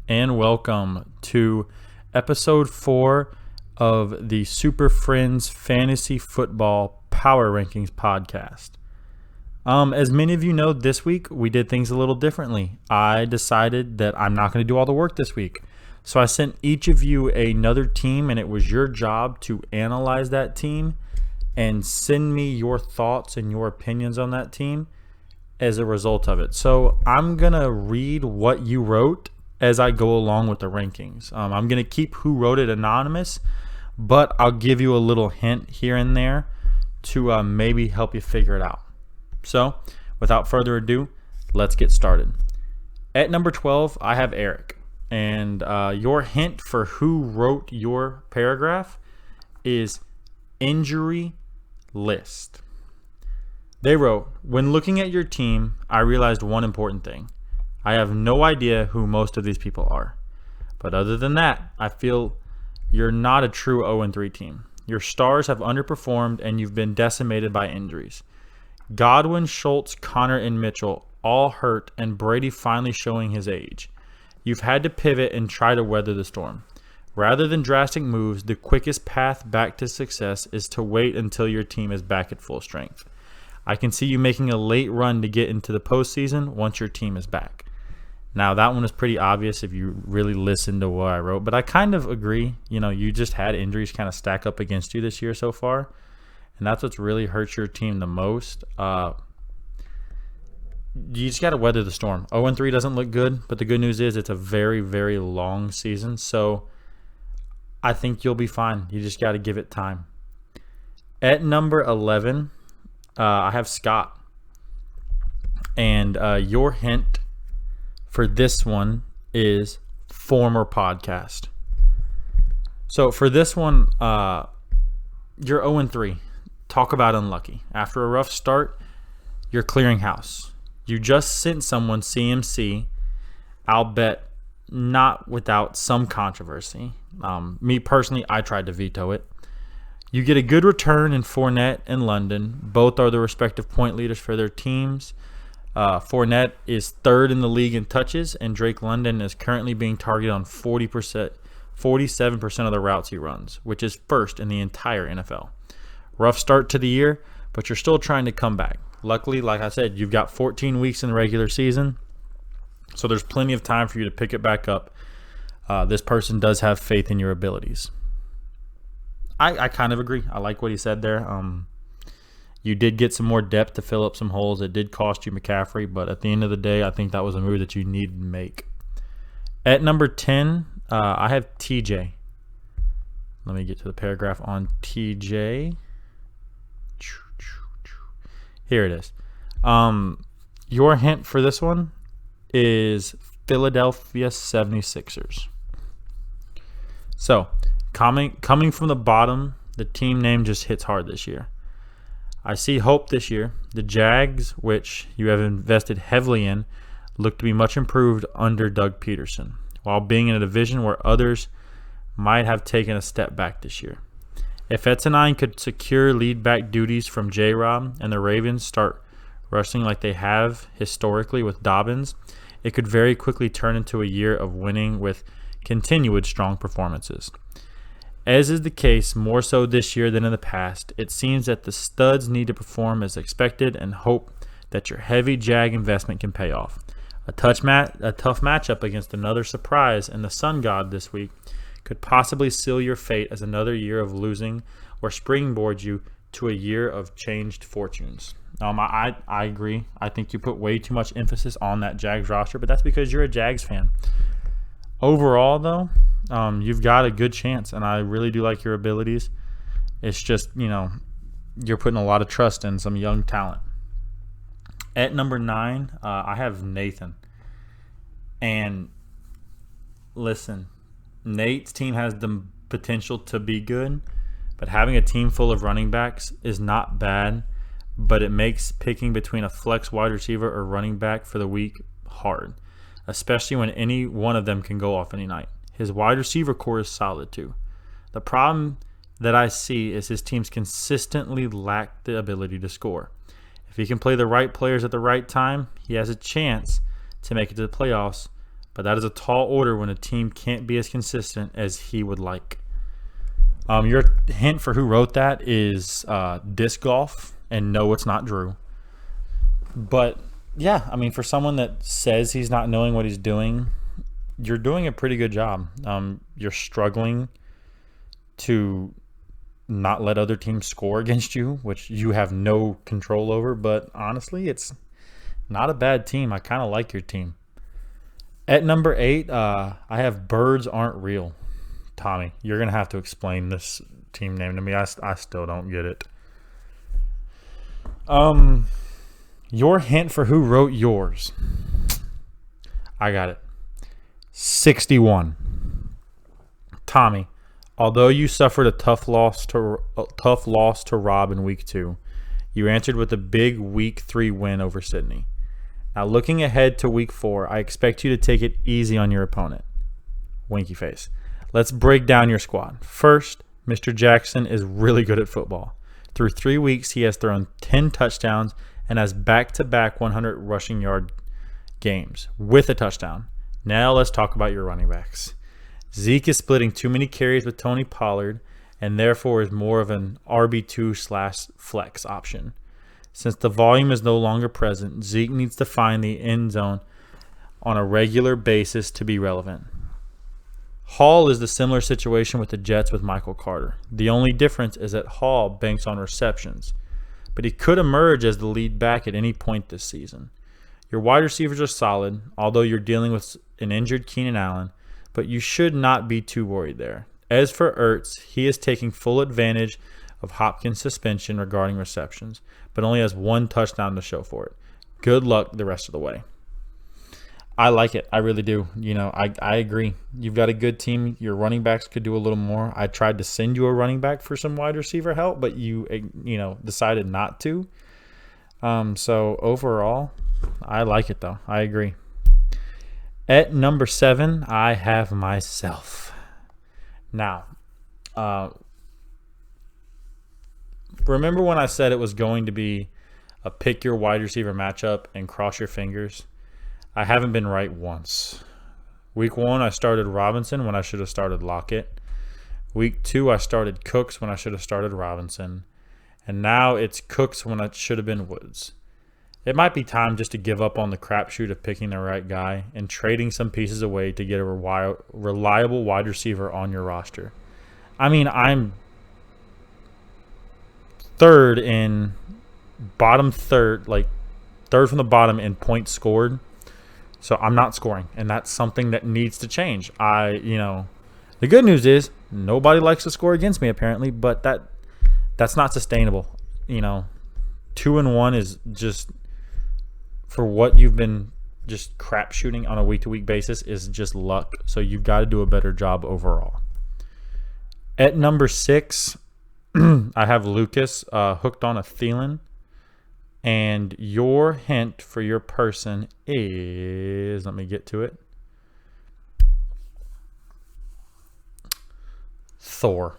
and welcome to episode 4 of the Super Friends Fantasy Football Power Rankings podcast. As many of you know, this week we did things a little differently. I decided that I'm not going to do all the work this week. So I sent each of you another team, and it was your job to analyze that team and send me your thoughts and your opinions on that team as a result of it. So I'm going to read what you wrote as I go along with the rankings. I'm going to keep who wrote it anonymous, but I'll give you a little hint here and there to maybe help you figure it out. So without further ado, let's get started. At number 12, I have Eric. And your hint for who wrote your paragraph is injury list. They wrote, when looking at your team, I realized one important thing. I have no idea who most of these people are. But other than that, I feel you're not a true 0-3 team. Your stars have underperformed and you've been decimated by injuries. Godwin, Schultz, Connor, and Mitchell all hurt, and Brady finally showing his age. You've had to pivot and try to weather the storm. Rather than drastic moves, the quickest path back to success is to wait until your team is back at full strength. I can see you making a late run to get into the postseason once your team is back. Now, that one is pretty obvious if you really listen to what I wrote, but I kind of agree. You know, you just had injuries kind of stack up against you this year so far, and that's what's really hurt your team the most. You just got to weather the storm. 0-3 doesn't look good, but the good news is it's a very, very long season, so I think you'll be fine. You just got to give it time. At number 11, I have Scott. And your hint for this one is former podcast. So for this one, you're 0-3. Talk about unlucky. After a rough start, you're clearing house. You just sent someone CMC. I'll bet not without some controversy. Me personally, I tried to veto it. You get a good return in Fournette and London. Both are the respective point leaders for their teams. Fournette is third in the league in touches, and Drake London is currently being targeted on 47% of the routes he runs, which is first in the entire NFL. Rough start to the year, but you're still trying to come back. Luckily, like I said, you've got 14 weeks in the regular season, so there's plenty of time for you to pick it back up. This person does have faith in your abilities. I kind of agree. I like what he said there. You did get some more depth to fill up some holes. It did cost you McCaffrey, but at the end of the day, I think that was a move that you needed to make. At number 10, I have TJ. Let me get to the paragraph on TJ. Here it is. Your hint for this one is Philadelphia 76ers. So, coming from the bottom, the team name just hits hard this year. I see hope this year. The Jags, which you have invested heavily in, look to be much improved under Doug Peterson, while being in a division where others might have taken a step back this year. If Etienne could secure lead back duties from J-Rob and the Ravens start rushing like they have historically with Dobbins, it could very quickly turn into a year of winning with continued strong performances. As is the case more so this year than in the past, it seems that the studs need to perform as expected and hope that your heavy Jag investment can pay off. A tough matchup against another surprise and the Sun God this week could possibly seal your fate as another year of losing or springboard you to a year of changed fortunes. I agree. I think you put way too much emphasis on that Jags roster, but that's because you're a Jags fan. Overall, though, you've got a good chance, and I really do like your abilities. It's just, you're putting a lot of trust in some young talent. At number 9, I have Nathan. And listen, Nate's team has the potential to be good, but having a team full of running backs is not bad, but it makes picking between a flex wide receiver or running back for the week hard, especially when any one of them can go off any night. His wide receiver core is solid too. The problem that I see is his teams consistently lack the ability to score. If he can play the right players at the right time, he has a chance to make it to the playoffs, but that is a tall order when a team can't be as consistent as he would like. Your hint for who wrote that is disc golf, and no, it's not Drew. But yeah, I mean, for someone that says he's not knowing what he's doing, you're doing a pretty good job. You're struggling to not let other teams score against you, which you have no control over. But honestly, it's not a bad team. I kind of like your team. At number 8, I have Birds Aren't Real. Tommy, you're going to have to explain this team name to me. I still don't get it. Your hint for who wrote yours. I got it. 61. Tommy, although you suffered a tough loss to Rob in week 2, you answered with a big week 3 win over Sydney. Now, looking ahead to week 4, I expect you to take it easy on your opponent. Winky face. Let's break down your squad. First, Mr. Jackson is really good at football. Through 3 weeks, he has thrown 10 touchdowns and has back-to-back 100 rushing yard games with a touchdown. Now let's talk about your running backs. Zeke is splitting too many carries with Tony Pollard and therefore is more of an RB2/flex option. Since the volume is no longer present, Zeke needs to find the end zone on a regular basis to be relevant. Hall is the similar situation with the Jets with Michael Carter. The only difference is that Hall banks on receptions, but he could emerge as the lead back at any point this season. Your wide receivers are solid, although you're dealing with an injured Keenan Allen, but you should not be too worried there. As for Ertz, he is taking full advantage of Hopkins' suspension regarding receptions, but only has 1 touchdown to show for it. Good luck the rest of the way. I like it. I really do. I agree. You've got a good team. Your running backs could do a little more. I tried to send you a running back for some wide receiver help, but you decided not to. So overall, I like it though. I agree. At number 7, I have myself. Now, remember when I said it was going to be a pick your wide receiver matchup and cross your fingers? I haven't been right once. Week 1, I started Robinson when I should have started Lockett. Week 2, I started Cooks when I should have started Robinson. And now it's Cooks when it should have been Woods. It might be time just to give up on the crapshoot of picking the right guy and trading some pieces away to get a reliable wide receiver on your roster. I mean, I'm third from the bottom in points scored. So I'm not scoring, and that's something that needs to change. The good news is nobody likes to score against me apparently, but that's not sustainable. 2-1 is just, for what you've been just crap shooting on a week-to-week basis, is just luck. So you've got to do a better job overall. At number 6, I have Lucas hooked on a Thielen. And your hint for your person is, let me get to it, Thor.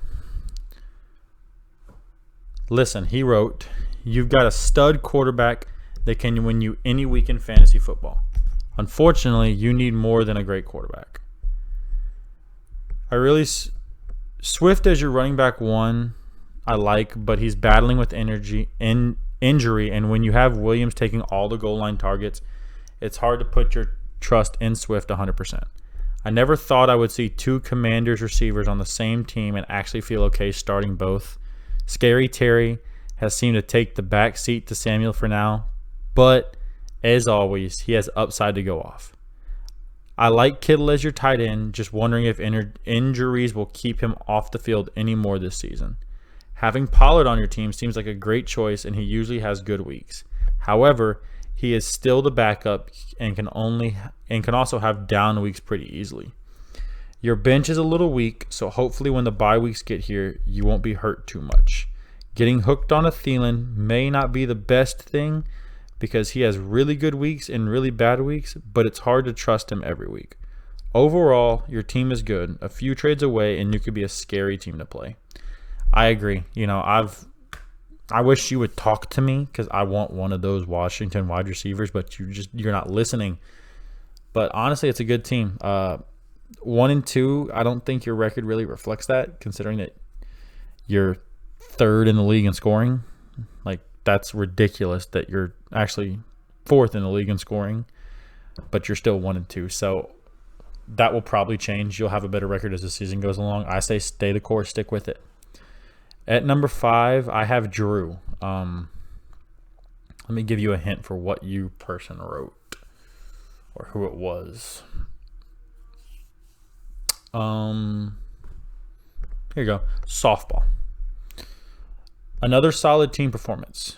Listen, he wrote, you've got a stud quarterback that can win you any week in fantasy football. Unfortunately, you need more than a great quarterback. Swift as your running back 1, I like, but he's battling with injury, and when you have Williams taking all the goal line targets, it's hard to put your trust in Swift 100%. I never thought I would see 2 Commanders receivers on the same team and actually feel okay starting both. Scary Terry has seemed to take the back seat to Samuel for now, but as always, he has upside to go off. I like Kittle as your tight end, just wondering if injuries will keep him off the field any more this season. Having Pollard on your team seems like a great choice, and he usually has good weeks. However, he is still the backup and can also have down weeks pretty easily. Your bench is a little weak, so hopefully when the bye weeks get here, you won't be hurt too much. Getting hooked on a Thielen may not be the best thing because he has really good weeks and really bad weeks, but it's hard to trust him every week. Overall, your team is good. A few trades away, and you could be a scary team to play. I agree. I wish you would talk to me because I want one of those Washington wide receivers, but you're not listening. But honestly, it's a good team. 1-2. I don't think your record really reflects that, considering that you're third in the league in scoring. Like, that's ridiculous that you're actually fourth in the league in scoring, but you're still 1-2. So that will probably change. You'll have a better record as the season goes along. I say stay the course, stick with it. At number 5, I have Drew. Let me give you a hint for what you person wrote or who it was. Here you go. Softball. Another solid team performance.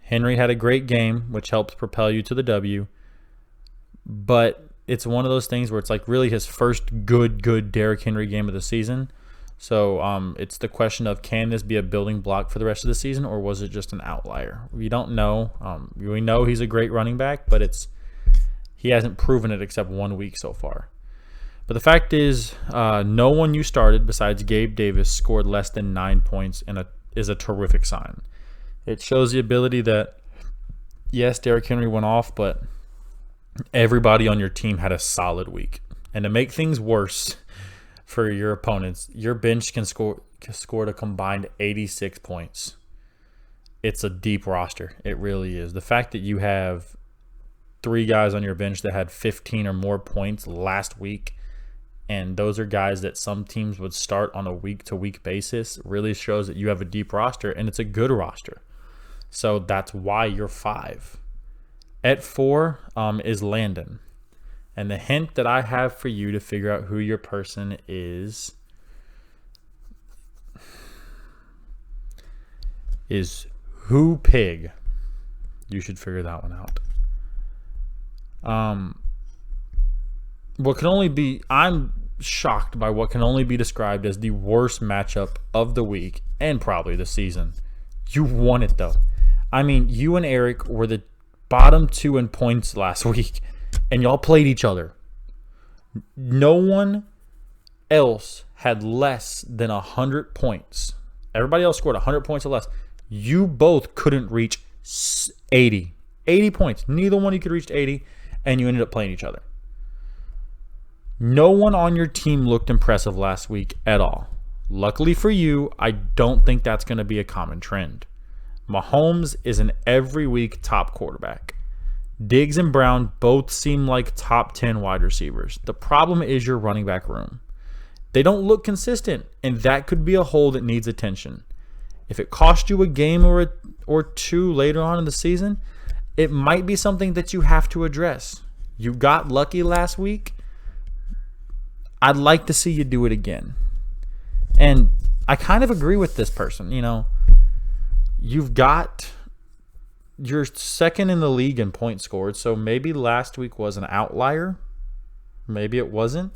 Henry had a great game, which helps propel you to the W. But it's one of those things where it's like really his first good Derrick Henry game of the season. So it's the question of, can this be a building block for the rest of the season, or was it just an outlier? We don't know. We know he's a great running back, but he hasn't proven it except 1 week so far. But the fact is, no one you started besides Gabe Davis scored less than 9 points, and is a terrific sign. It shows the ability that, yes, Derrick Henry went off, but everybody on your team had a solid week. And to make things worse for your opponents, your bench can score a combined 86 points. It's a deep roster. It really is. The fact that you have 3 guys on your bench that had 15 or more points last week, and those are guys that some teams would start on a week-to-week basis, really shows that you have a deep roster, and it's a good roster. So that's why you're 5. At 4 is Landon. And the hint that I have for you to figure out who your person is who pig. You should figure that one out. I'm shocked by what can only be described as the worst matchup of the week and probably the season. You won it, though. I mean, you and Eric were the bottom 2 in points last week, and y'all played each other. No one else had less than 100 points. Everybody else scored 100 points or less. You both couldn't reach 80. 80 points. Neither one of you could reach 80, and you ended up playing each other. No one on your team looked impressive last week at all. Luckily for you, I don't think that's going to be a common trend. Mahomes is an every week top quarterback. Diggs and Brown both seem like top 10 wide receivers. The problem is your running back room. They don't look consistent, and that could be a hole that needs attention. If it cost you a game or two later on in the season, it might be something that you have to address. You got lucky last week. I'd like to see you do it again. And I kind of agree with this person. You're second in the league in points scored, so maybe last week was an outlier. Maybe it wasn't.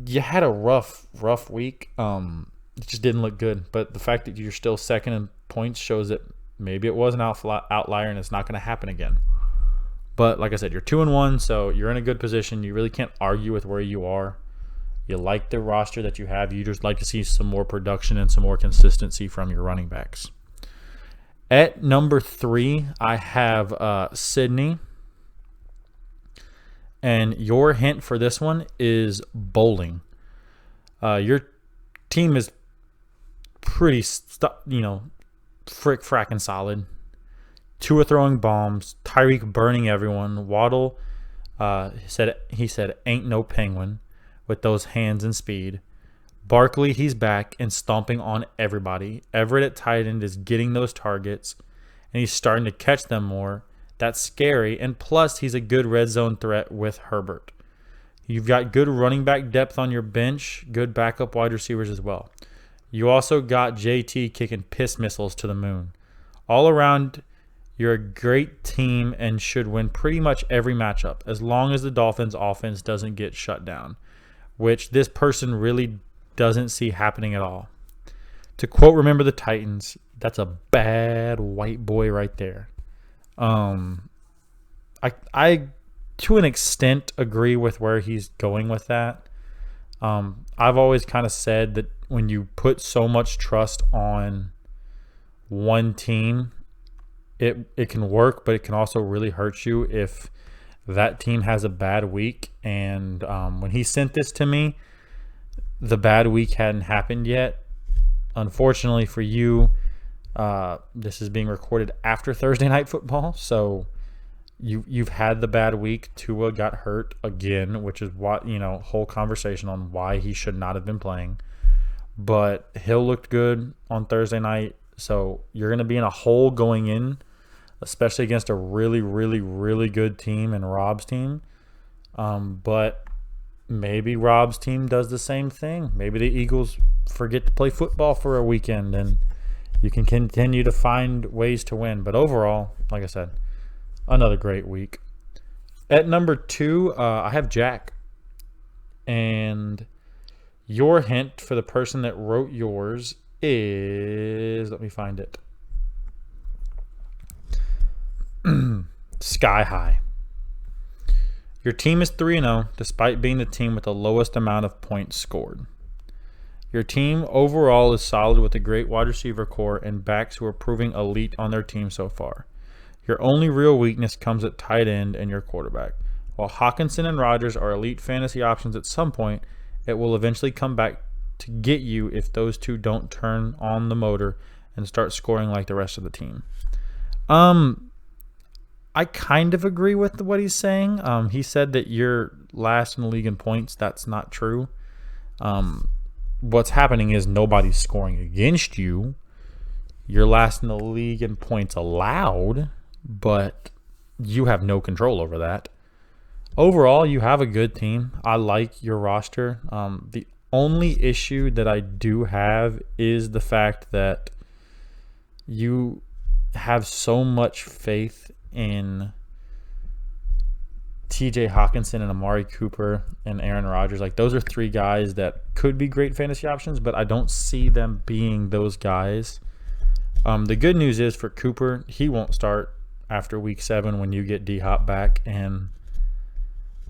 You had a rough week. It just didn't look good. But the fact that you're still second in points shows that maybe it was an outlier and it's not going to happen again. But like I said, you're 2-1, so you're in a good position. You really can't argue with where you are. You like the roster that you have. You just like to see some more production and some more consistency from your running backs. At number 3, I have Sydney. And your hint for this one is bowling. Your team is pretty, frickin' solid. Tua throwing bombs. Tyreek burning everyone. Waddle said ain't no penguin with those hands and speed. Barkley, he's back and stomping on everybody. Everett at tight end is getting those targets, and he's starting to catch them more. That's scary, and plus he's a good red zone threat with Herbert. You've got good running back depth on your bench, good backup wide receivers as well. You also got JT kicking piss missiles to the moon. All around, you're a great team and should win pretty much every matchup as long as the Dolphins' offense doesn't get shut down, which this person really doesn't see happening at all. To quote Remember the Titans, that's a bad white boy right there. I to an extent agree with where he's going with that. I've always kind of said that when you put so much trust on one team, it can work, but it can also really hurt you if that team has a bad week. And when he sent this to me, the bad week hadn't happened yet. Unfortunately for you, this is being recorded after Thursday Night Football, so you've had the bad week. Tua got hurt again, which is what, whole conversation on why he should not have been playing. But Hill looked good on Thursday night, so you're going to be in a hole going in, especially against a really, really, really good team and Rob's team. But maybe Rob's team does the same thing. Maybe the Eagles forget to play football for a weekend and you can continue to find ways to win. But overall, like I said, another great week. At number 2, I have Jack. And your hint for the person that wrote yours is, let me find it, Sky High. Your team is 3-0 despite being the team with the lowest amount of points scored. Your team overall is solid with a great wide receiver core and backs who are proving elite on their team so far. Your only real weakness comes at tight end and your quarterback. While Hockenson and Rodgers are elite fantasy options at some point, it will eventually come back to get you if those two don't turn on the motor and start scoring like the rest of the team. I kind of agree with what he's saying. He said that you're last in the league in points. That's not true. What's happening is nobody's scoring against you. You're last in the league in points allowed, but you have no control over that. Overall, you have a good team. I like your roster. The only issue that I do have is the fact that you have so much faith in TJ Hockenson and Amari Cooper and Aaron Rodgers. Like, those are 3 guys that could be great fantasy options, but I don't see them being those guys. The good news is for Cooper, he won't start after week 7 when you get D-Hop back, and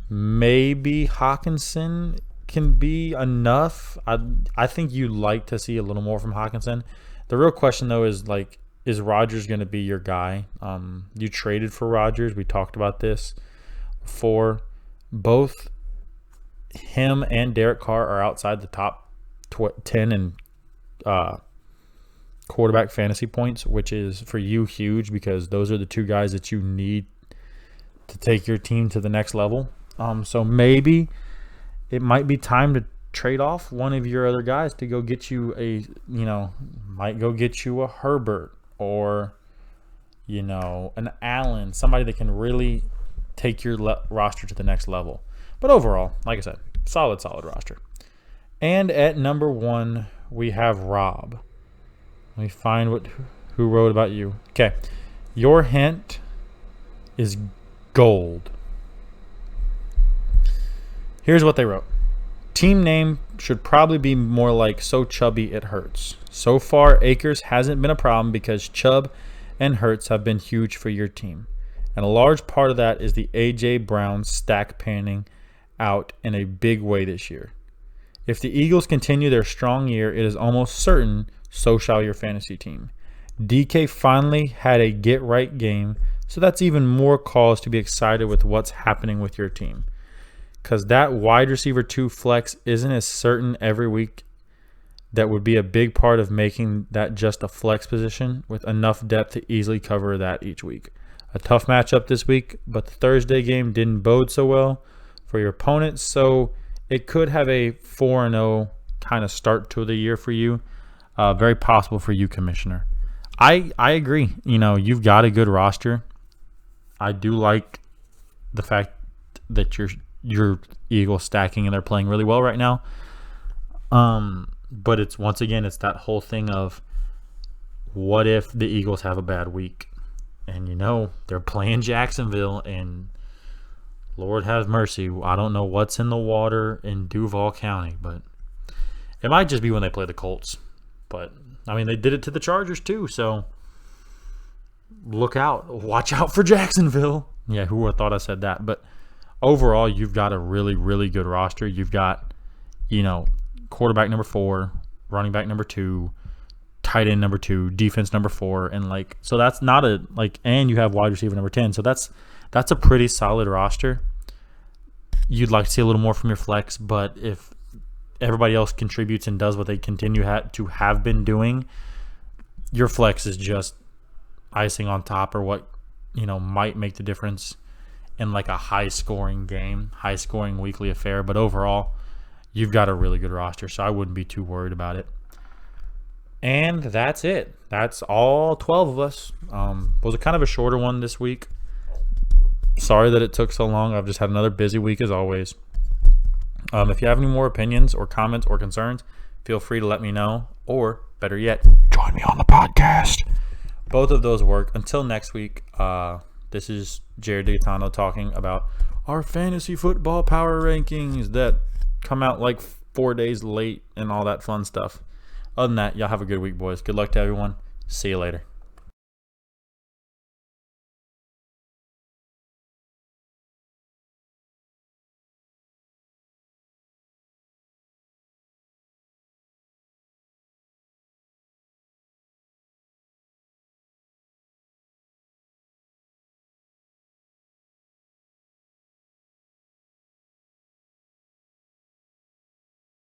maybe Hockenson can be enough. I think you'd like to see a little more from Hockenson. The real question, though, is Rodgers going to be your guy? You traded for Rodgers. We talked about this before. Both him and Derek Carr are outside the top 10 in quarterback fantasy points, which is for you huge because those are the 2 guys that you need to take your team to the next level. So maybe it might be time to trade off one of your other guys to go get you might go get you a Herbert or, an Allen, somebody that can really take your roster to the next level. But overall, like I said, solid roster. And at number 1, we have Rob. Let me find who wrote about you. Okay. Your hint is gold. Here's what they wrote. Team name should probably be more like So Chubby It Hurts. So far, Akers hasn't been a problem because Chubb and Hurts have been huge for your team. And a large part of that is the A.J. Brown stack panning out in a big way this year. If the Eagles continue their strong year, it is almost certain so shall your fantasy team. DK finally had a get-right game, so that's even more cause to be excited with what's happening with your team. Because that wide receiver 2 flex isn't as certain every week. That would be a big part of making that just a flex position with enough depth to easily cover that each week. A tough matchup this week, but the Thursday game didn't bode so well for your opponents, so it could have a 4-0 kind of start to the year for you. Very possible for you, Commissioner. I agree. You've got a good roster. I do like the fact that your Eagles stacking and they're playing really well right now. But it's that whole thing of what if the Eagles have a bad week? And they're playing Jacksonville, and Lord have mercy, I don't know what's in the water in Duval County, but it might just be when they play the Colts. But they did it to the Chargers too, so watch out for Jacksonville. Yeah, who would have thought I said that? But overall, you've got a really, really good roster. You've got, quarterback number 4, running back number 2, tight end number 2, defense number 4, and so that's not and you have wide receiver number 10. So that's That's a pretty solid roster. You'd like to see a little more from your flex, but if everybody else contributes and does what they continue to have been doing, your flex is just icing on top, or what might make the difference in like a high-scoring game, high-scoring weekly affair. But overall, you've got a really good roster, so I wouldn't be too worried about it. And that's it. That's all 12 of us. Was a kind of a shorter one this week. Sorry that it took so long. I've just had another busy week as always. If you have any more opinions or comments or concerns, feel free to let me know. Or, better yet, join me on the podcast. Both of those work. Until next week, this is Jared Gaetano talking about our fantasy football power rankings that come out like 4 days late and all that fun stuff. Other than that, y'all have a good week, boys. Good luck to everyone. See you later.